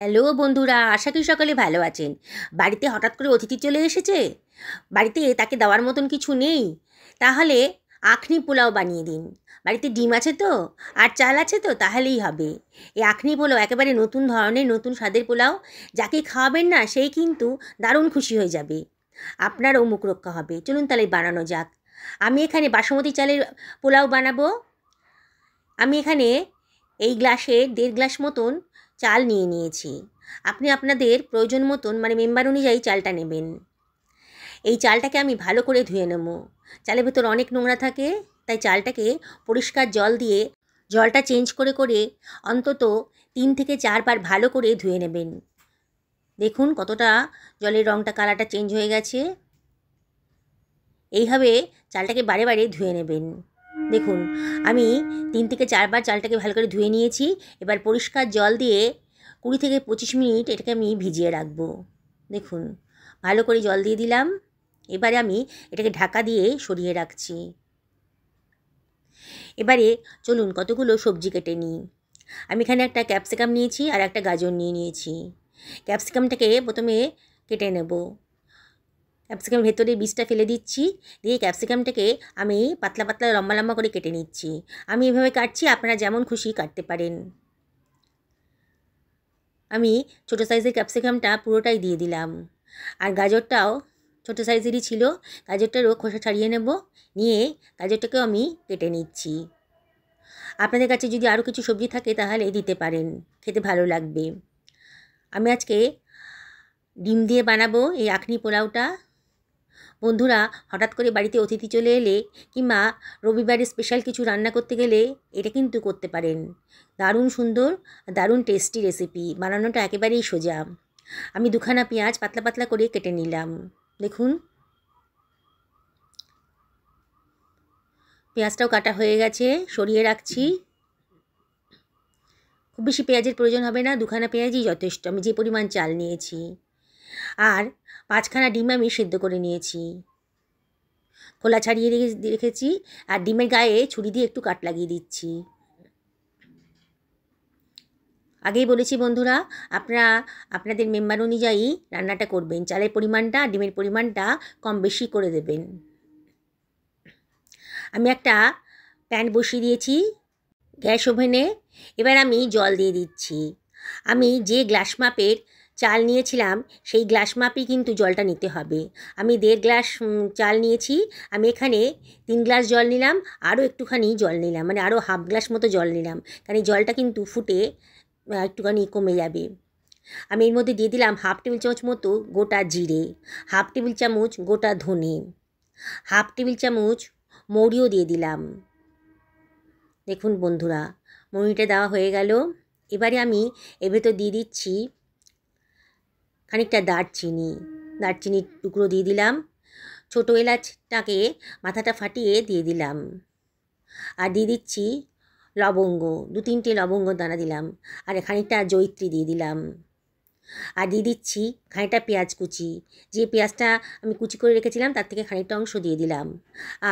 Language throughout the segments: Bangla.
হ্যালো বন্ধুরা, আশা করি সকলে ভালো আছেন। বাড়িতে হঠাৎ করে অতিথি চলে এসেছে, বাড়িতে তাকে দেওয়ার মতন কিছু নেই, তাহলে আখনি পোলাও বানিয়ে দিন। বাড়িতে ডিম আছে তো, আর চাল আছে তো, তাহলেই হবে। এই আখনি পোলাও একেবারে নতুন ধরনের, নতুন স্বাদের পোলাও। যাকে খাওয়াবেন না সেই কিন্তু দারুণ খুশি হয়ে যাবে, আপনারও মুখ রক্ষা হবে। চলুন তাহলে বানানো যাক। আমি এখানে বাসমতি চালের পোলাও বানাবো। আমি এখানে এই গ্লাসে 1.5 গ্লাস মতন চাল নিয়ে নিয়েছি। আপনি আপনাদের প্রয়োজন মতন মানে মেম্বার অনুযায়ী চালটা নেবেন। এই চালটাকে আমি ভালো করে ধুয়ে নেব। চালের ভেতর অনেক নোংরা থাকে, তাই চালটাকে পরিষ্কার জল দিয়ে জলটা চেঞ্জ করে করে অন্তত 3 থেকে 4 বার ভালো করে ধুয়ে নেবেন। দেখুন কতটা জলের রঙটা, কালারটা চেঞ্জ হয়ে গেছে। এইভাবে চালটাকে বারে বারে ধুয়ে নেবেন। দেখুন আমি 3 থেকে 4 বার চালটাকে ভালো করে ধুয়ে নিয়েছি। এবার পরিষ্কার জল দিয়ে 20 থেকে 25 মিনিট এটাকে আমি ভিজিয়ে রাখবো। দেখুন ভালো করে জল দিয়ে দিলাম। এবারে আমি এটাকে ঢাকা দিয়ে সরিয়ে রাখছি। এবারে চলুন কতগুলো সবজি কেটে নিই। আমি এখানে একটা ক্যাপসিকাম নিয়েছি আর একটা গাজর নিয়েছি। ক্যাপসিকামটাকে প্রথমে কেটে নেব। ক্যাপসিকামের ভেতরে বীজটা ফেলে দিচ্ছি, দিয়ে ক্যাপসিকামটাকে আমি পাতলা পাতলা লম্বা লম্বা করে কেটে নিচ্ছি। আমি এভাবে কাটছি, আপনারা যেমন খুশি কাটতে পারেন। আমি ছোটো সাইজের ক্যাপসিকামটা পুরোটাই দিয়ে দিলাম, আর গাজরটাও ছোটো সাইজেরই ছিল। গাজরটারও খোসা ছাড়িয়ে নেব, নিয়ে গাজরটাকেও আমি কেটে নিচ্ছি। আপনাদের কাছে যদি আরও কিছু সবজি থাকে তাহলে দিতে পারেন, খেতে ভালো লাগবে। আমি আজকে ডিম দিয়ে বানাবো এই আখনি পোলাওটা। বন্ধুরা, হঠাৎ করে বাড়িতে অতিথি চলে এলে কিংবা রবিবারে স্পেশাল কিছু রান্না করতে গেলে এটা কিন্তু করতে পারেন। দারুণ সুন্দর, দারুণ টেস্টি রেসিপি। বানানোটা একেবারেই সোজা। আমি 2খানা পেঁয়াজ পাতলা পাতলা করে কেটে নিলাম। দেখুন পেঁয়াজটাও কাটা হয়ে গেছে, সরিয়ে রাখছি। খুব বেশি পেঁয়াজের প্রয়োজন হবে না, 2খানা পেঁয়াজই যথেষ্ট। আমি যে পরিমাণ চাল নিয়েছি। আর 5খানা ডিম আমি সেদ্ধ করে নিয়েছি, খোলা ছাড়িয়ে রেখেছি। আর ডিমের গায়ে ছুরি দিয়ে একটু কাট লাগিয়ে দিচ্ছি। আগেই বলেছি বন্ধুরা, আপনারা আপনাদের মেম্বার অনুযায়ী রান্নাটা করবেন। চালের পরিমাণটা, ডিমের পরিমাণটা কম বেশি করে দেবেন। আমি একটা প্যান বসিয়ে দিয়েছি গ্যাস ওভেনে। এবার আমি জল দিয়ে দিচ্ছি। আমি যে গ্লাস মাপের চাল নিয়েছিলাম সেই গ্লাস মাপেই কিন্তু জলটা নিতে হবে। আমি 1.5 গ্লাস চাল নিয়েছি। আমি এখানে 3 গ্লাস জল নিলাম, আরও একটুখানি জল নিলাম, মানে আরও হাফ গ্লাস মতো জল নিলাম, কারণ এই জলটা কিন্তু ফুটে একটুখানি কমে যাবে। আমি এর মধ্যে দিয়ে দিলাম 1/2 টেবিল চামচ মতো গোটা জিরে, 1/2 টেবিল চামচ গোটা ধনে, 1/2 টেবিল চামচ মৌরিও দিয়ে দিলাম। দেখুন বন্ধুরা, মৌরিটা দেওয়া হয়ে গেল। এবারে আমি এর ভেতর দিয়ে দিচ্ছি খানিকটা দারচিনির টুকরো দিয়ে দিলাম। ছোটো এলাচটাকে মাথাটা ফাটিয়ে দিয়ে দিলাম। আর দিয়ে দিচ্ছি লবঙ্গ, 2-3টে লবঙ্গ দানা দিলাম। আর খানিকটা জয়িত্রী দিয়ে দিলাম। আর দিয়ে দিচ্ছি খানিকটা পেঁয়াজ কুচি। যে পেঁয়াজটা আমি কুচি করে রেখেছিলাম তার থেকে খানিকটা অংশ দিয়ে দিলাম।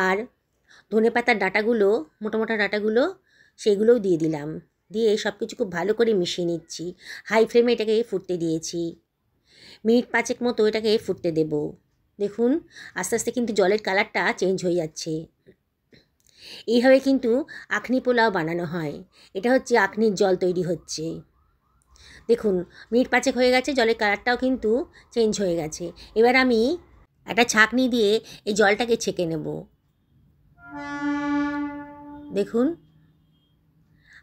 আর ধনেপাতার ডাঁটাগুলো, মোটা মোটা ডাঁটাগুলো, সেগুলোও দিয়ে দিলাম। দিয়ে সব কিছু খুব ভালো করে মিশিয়ে নিচ্ছি। হাই ফ্লেমে এটাকে ফুটতে দিয়েছি। মিনিট 5 মতো এটাকে ফুটতে দেব। দেখুন আস্তে আস্তে কিন্তু জলের কালারটা চেঞ্জ হয়ে যাচ্ছে। এইভাবে কিন্তু আখনি পোলাও বানানো হয়। এটা হচ্ছে আখনির জল তৈরি হচ্ছে। দেখুন মিনিট 5 হয়ে গেছে, জলের কালারটাও কিন্তু চেঞ্জ হয়ে গেছে। এবার আমি একটা ছাঁকনি দিয়ে এই জলটাকে ছেঁকে নেব। দেখুন,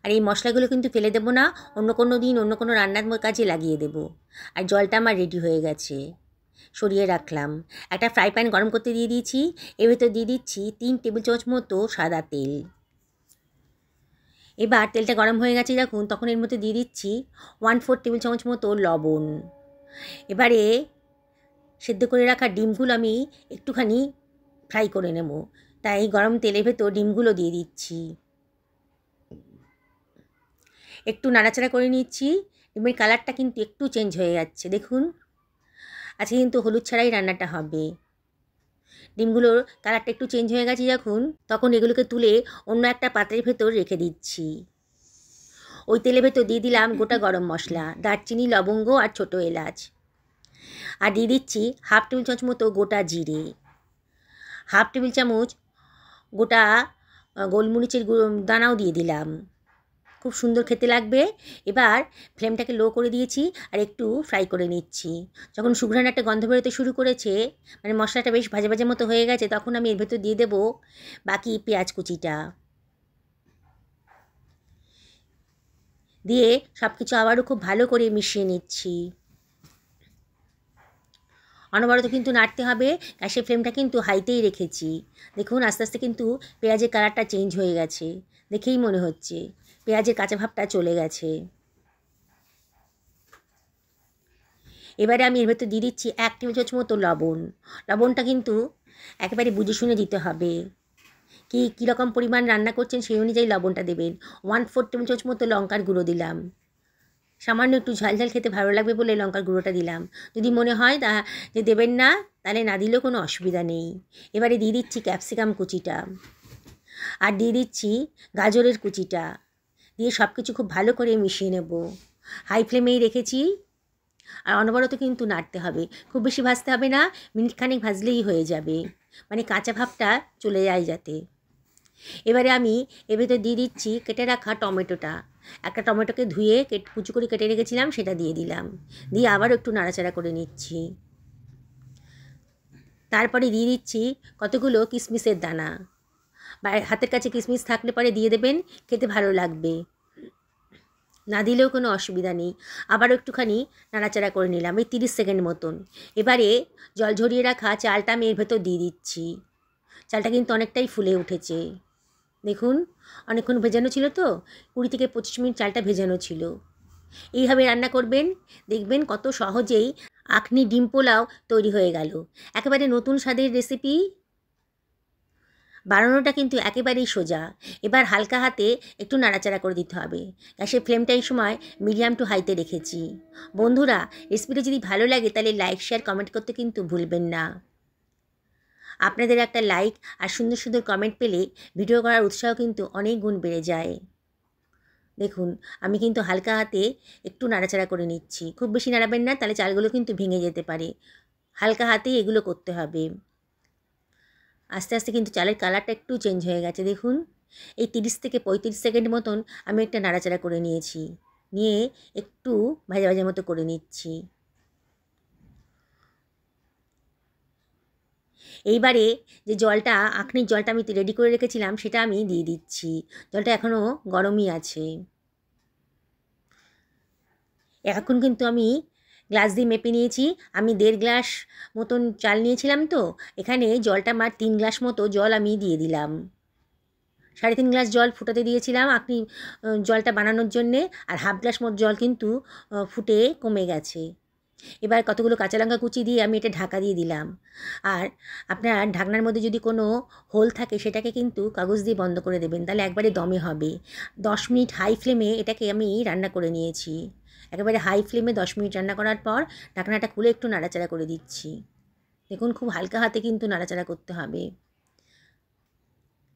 আর এই মশলাগুলো কিন্তু ফেলে দেবো না, অন্য কোনো দিন অন্য কোনো রান্নার কাজে লাগিয়ে দেব। আর জলটা আমার রেডি হয়ে গেছে, সরিয়ে রাখলাম। একটা ফ্রাই প্যান গরম করতে দিয়ে দিয়েছি। এর ভেতর দিয়ে দিচ্ছি 3 টেবিল চামচ মতো সাদা তেল। এবার তেলটা গরম হয়ে গেছে যখন, তখন এর মধ্যে দিয়ে দিচ্ছি 1/4 টেবিল চামচ মতো লবণ। এবারে সেদ্ধ করে রাখা ডিমগুলো আমি একটুখানি ফ্রাই করে নেব, তাই গরম তেলের ভেতর ডিমগুলো দিয়ে দিচ্ছি। একটু নাড়াচাড়া করে নিচ্ছি। ডিমের কালারটা কিন্তু একটু চেঞ্জ হয়ে যাচ্ছে। দেখুন আজকে কিন্তু হলুদ ছাড়াই রান্নাটা হবে। ডিমগুলোর কালারটা একটু চেঞ্জ হয়ে গেছে যখন, তখন এগুলোকে তুলে অন্য একটা পাত্রের ভেতর রেখে দিচ্ছি। ওই তেলের ভেতর দিয়ে দিলাম গোটা গরম মশলা, দারচিনি, লবঙ্গ আর ছোটো এলাচ। আর দিয়ে দিচ্ছি হাফ টেবিল চামচ মতো গোটা জিরে, হাফ টেবিল চামচ গোটা গোলমরিচের দানাও দিয়ে দিলাম। খুব সুন্দর খেতে লাগবে। এবার ফ্লেমটাকে লো করে দিয়েছি আর একটু ফ্রাই করে নিচ্ছি। যখন সুঘ্রাণ একটা গন্ধ বেরোতে শুরু করেছে, মানে মশলাটা বেশ ভাজা ভাজা মতো হয়ে গেছে, তখন আমি এর ভেতর দিয়ে দেবো বাকি পেঁয়াজ কুচিটা। দিয়ে সব কিছু আবারও খুব ভালো করে মিশিয়ে নিচ্ছি। অনবরত কিন্তু নাড়তে হবে। গ্যাসের ফ্লেমটা কিন্তু হাইতেই রেখেছি। দেখুন আস্তে আস্তে কিন্তু পেঁয়াজের কালারটা চেঞ্জ হয়ে গেছে, দেখেই মনে হচ্ছে পেঁয়াজের কাঁচা ভাবটা চলে গেছে। এবারে আমি এর ভেতর দিয়ে দিচ্ছি 1 টেবিল চামচ মতো লবণ। লবণটা কিন্তু একেবারে বুঝে শুনে দিতে হবে। কীরকম পরিমাণ রান্না করছেন সেই অনুযায়ী লবণটা দেবেন। 1/4 টেবিল চামচ মতো লঙ্কার গুঁড়ো দিলাম। সামান্য একটু ঝালঝাল খেতে ভালো লাগবে বলে লঙ্কার গুঁড়োটা দিলাম। যদি মনে হয় যে দেবেন না, তাহলে না দিলেও কোনো অসুবিধা নেই। এবারে দিয়ে দিচ্ছি ক্যাপসিকাম কুচিটা আর দিয়ে দিচ্ছি গাজরের কুচিটা। দিয়ে সব কিছু খুব ভালো করে মিশিয়ে নেব। হাই ফ্লেমেই রেখেছি আর অনবরত কিন্তু নাড়তে হবে। খুব বেশি ভাজতে হবে না, মিনিটখানেক ভাজলেই হয়ে যাবে, মানে কাঁচা ভাবটা চলে যায় যাতে। এবারে আমি এর ভেতর দিয়ে দিচ্ছি কেটে রাখা টমেটোটা। একটা টমেটোকে ধুয়ে কুচি করে কেটে রেখেছিলাম, সেটা দিয়ে দিলাম। দিয়ে আবার একটু নাড়াচাড়া করে নিচ্ছি। তারপরে দিয়ে দিচ্ছি কতগুলো কিশমিশের দানা। বা হাতের কাছে কিশমিশ থাকলে পরে দিয়ে দেবেন, খেতে ভালো লাগবে। না দিলেও কোনো অসুবিধা নেই। আবার একটুখানি নাড়াচাড়া করে নিলাম, এই 30 সেকেন্ড মতন। এবারে জল ঝরিয়ে রাখা চালটা আমি এর ভেতর দিয়ে দিচ্ছি। চালটা কিন্তু অনেকটাই ফুলে উঠেছে। দেখুন অনেকক্ষণ ভেজানো ছিল তো, 20 থেকে 25 মিনিট চালটা ভেজানো ছিল। এইভাবে রান্না করবেন, দেখবেন কত সহজেই আখনি ডিম পোলাও তৈরি হয়ে গেল। একেবারে নতুন স্বাদের রেসিপি। বানানোটা কিন্তু একেবারেই সোজা। এবার হালকা হাতে একটু নাড়াচাড়া করে দিতে হবে। গ্যাসের ফ্লেমটা এই সময় মিডিয়াম টু হাইতে রেখেছি। বন্ধুরা, রেসিপিটা যদি ভালো লাগে তাহলে লাইক, শেয়ার, কমেন্ট করতে কিন্তু ভুলবেন না। আপনাদের একটা লাইক আর সুন্দর সুন্দর কমেন্ট পেলে ভিডিও করার উৎসাহ কিন্তু অনেক গুণ বেড়ে যায়। দেখুন আমি কিন্তু হালকা হাতে একটু নাড়াচাড়া করে নিচ্ছি। খুব বেশি নাড়াবেন না, তাহলে চালগুলো কিন্তু ভেঙে যেতে পারে। হালকা হাতেই এগুলো করতে হবে। আস্তে আস্তে কিন্তু চালের কালারটা একটু চেঞ্জ হয়ে গেছে। দেখুন এই 30 থেকে 35 সেকেন্ড মতন আমি একটা নাড়াচাড়া করে নিয়েছি, নিয়ে একটু ভাজা ভাজা মতো করে নিচ্ছি। এইবারে যে জলটা, আখনির জলটা আমি রেডি করে রেখেছিলাম, সেটা আমি দিয়ে দিচ্ছি। জলটা এখনও গরমই আছে। এখন কিন্তু আমি গ্লাস দিয়ে মেপে নিয়েছি। আমি 1.5 গ্লাস মতন চাল নিয়েছিলাম, তো এখানে জলটা আমার 3 গ্লাস মতো জল আমি দিয়ে দিলাম। 3.5 গ্লাস জল ফুটাতে দিয়েছিলাম আপনি জলটা বানানোর জন্যে, আর হাফ গ্লাস মতো জল কিন্তু ফুটে কমে গেছে। এবার কতগুলো কাঁচা লঙ্কা কুচি দিয়ে আমি এটা ঢাকা দিয়ে দিলাম। আর আপনার ঢাকনার মধ্যে যদি কোনো হোল থাকে সেটাকে কিন্তু কাগজ দিয়ে বন্ধ করে দেবেন, তাহলে একবারে দমে হবে। 10 মিনিট হাই ফ্লেমে এটাকে আমি রান্না করে নিয়েছি। একেবারে হাই ফ্লেমে 10 মিনিট রান্না করার পর ঢাকনাটা খুলে একটু নাড়াচাড়া করে দিচ্ছি। দেখুন খুব হালকা হাতে কিন্তু নাড়াচাড়া করতে হবে।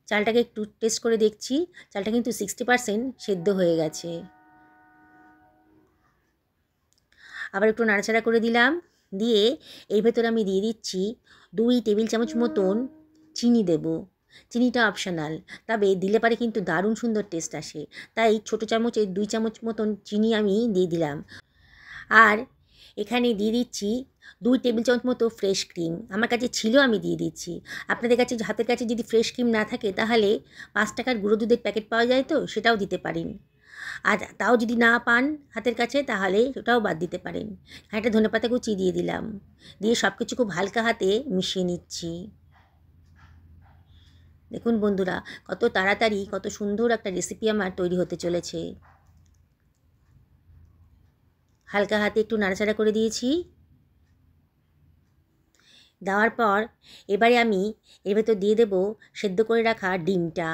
চালটাকে একটু টেস্ট করে দেখছি, চালটা কিন্তু 60% সেদ্ধ হয়ে গেছে। আবার একটু নাড়াচাড়া করে দিলাম। দিয়ে এর ভেতরে আমি দিয়ে দিচ্ছি 2 টেবিল চামচ মতন চিনি দেব। চিনিটা অপশনাল, তবে দিলে পারে কিন্তু দারুণ সুন্দর টেস্ট আসে। তাই ছোটো চামচে 2 চামচ মতন চিনি আমি দিয়ে দিলাম। আর এখানে দিয়ে দিচ্ছি 2 টেবিল চামচ মতো ফ্রেশ ক্রিম। আমার কাছে ছিল, আমি দিয়ে দিচ্ছি। আপনাদের কাছে হাতের কাছে যদি ফ্রেশ ক্রিম না থাকে, তাহলে 5 টাকার গুঁড়ো দুধের প্যাকেট পাওয়া যায়, তো সেটাও দিতে পারেন। আর তাও যদি না পান হাতের কাছে, তাহলে ওটাও বাদ দিতে পারেন। একটা ধনেপাতা কুচি দিয়ে দিলাম। দিয়ে সব কিছু খুব হালকা হাতে মিশিয়ে নিচ্ছি। দেখুন বন্ধুরা, কত তাড়াতাড়ি কত সুন্দর একটা রেসিপি আমার তৈরি হতে চলেছে। হালকা হাতে একটু নাড়াচাড়া করে দিয়েছি। দেওয়ার পর এবারে আমি এর ভেতর দিয়ে দেব সেদ্ধ করে রাখা ডিমটা।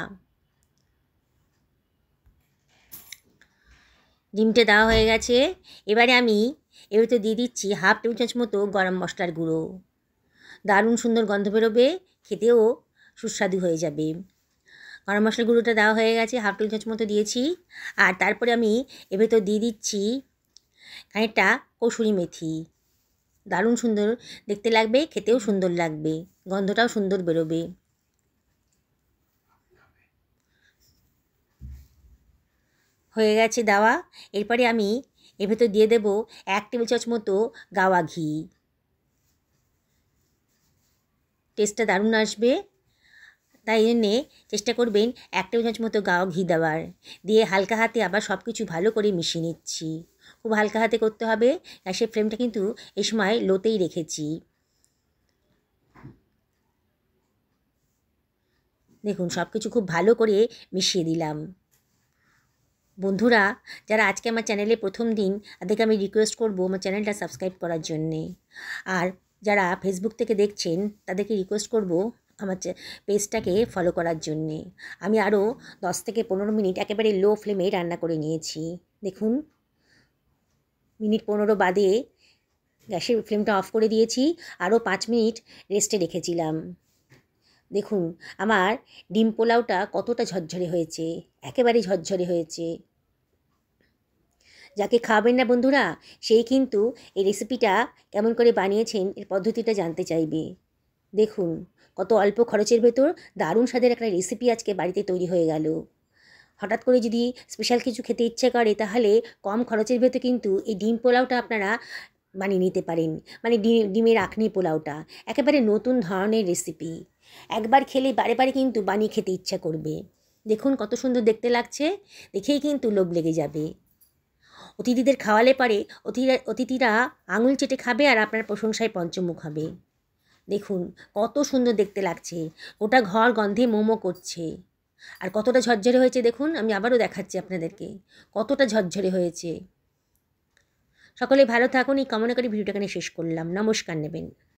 ডিমটা দেওয়া হয়ে গেছে। এবারে আমি এর ভেতর দিয়ে দিচ্ছি হাফ টেবিল চামচ মতো গরম মশলার গুঁড়ো। দারুণ সুন্দর গন্ধ বেরোবে, খেতেও সুস্বাদু হয়ে যাবে। গরম মশলা গুঁড়োটা দেওয়া হয়ে গেছে, হাফ টেবিল চামচ মতো দিয়েছি। আর তারপরে আমি এর ভেতর দিয়ে দিচ্ছি খানিকটা কসুরি মেথি। দারুণ সুন্দর দেখতে লাগবে, খেতেও সুন্দর লাগবে, গন্ধটাও সুন্দর বেরোবে। হয়ে গেছে দেওয়া। এরপরে আমি এর ভেতর দিয়ে দেব 1 টেবিল চামচ মতো গাওয়া ঘি। টেস্টটা দারুণ আসবে, তাই জন্যে চেষ্টা করবেন 1 টেবিল চামচ মতো গাওয়া ঘি দেওয়ার। দিয়ে হালকা হাতে আবার সব কিছু ভালো করে মিশিয়ে নিচ্ছি। খুব হালকা হাতে করতে হবে, গ্যাসের ফ্লেমটা কিন্তু এই সময় লোতেই রেখেছি। দেখুন সব কিছু খুব ভালো করে মিশিয়ে দিলাম। বন্ধুরা যারা আজকে আমার চ্যানেলে প্রথম দিন, তাদেরকে আমি রিকোয়েস্ট করব আমার চ্যানেলটা সাবস্ক্রাইব করার জন্যে। আর যারা ফেসবুক থেকে দেখছেন, তাদেরকে রিকোয়েস্ট করব আমার পেজটাকে ফলো করার জন্যে। আমি আরও 10 থেকে 15 মিনিট একেবারে লো ফ্লেমে রান্না করে নিয়েছি। দেখুন মিনিট 15 বাদে গ্যাসের ফ্লেমটা অফ করে দিয়েছি, আরও 5 মিনিট রেস্টে রেখেছিলাম। দেখুন আমার ডিম পোলাওটা কতটা ঝরঝরে হয়েছে, একেবারে ঝরঝরে হয়েছে। যাকে খাবেন না বন্ধুরা, সেই কিন্তু এই রেসিপিটা কেমন করে বানিয়েছেন এর পদ্ধতিটা জানতে চাইবে। দেখুন কত অল্প খরচের ভেতর দারুণ স্বাদের একটা রেসিপি আজকে বাড়িতে তৈরি হয়ে গেল। হঠাৎ করে যদি স্পেশাল কিছু খেতে ইচ্ছে করে, তাহলে কম খরচের ভেতর কিন্তু এই ডিম পোলাওটা আপনারা বানিয়ে নিতে পারেন। মানে ডিমের আখনি পোলাওটা একেবারে নতুন ধরনের রেসিপি। একবার খেলে বারে বারে কিন্তু বানিয়ে খেতে ইচ্ছা করবে। দেখুন কত সুন্দর দেখতে লাগছে, দেখেই কিন্তু লোভ লেগে যাবে। অতিথিদের খাওয়ালে পারে অতিথিরা আঙুল চেটে খাবে আর আপনার প্রশংসায় পঞ্চমুখ হবে। দেখুন কত সুন্দর দেখতে লাগছে, গোটা ঘর গন্ধে মোমো করছে। আর কতটা ঝরঝরে হয়েছে দেখুন, আমি আবারও দেখাচ্ছি আপনাদেরকে কতটা ঝরঝরে হয়েছে। সকলে ভালো থাকুন, এই কামনা করে ভিডিওটা এখানে শেষ করলাম। নমস্কার নেবেন।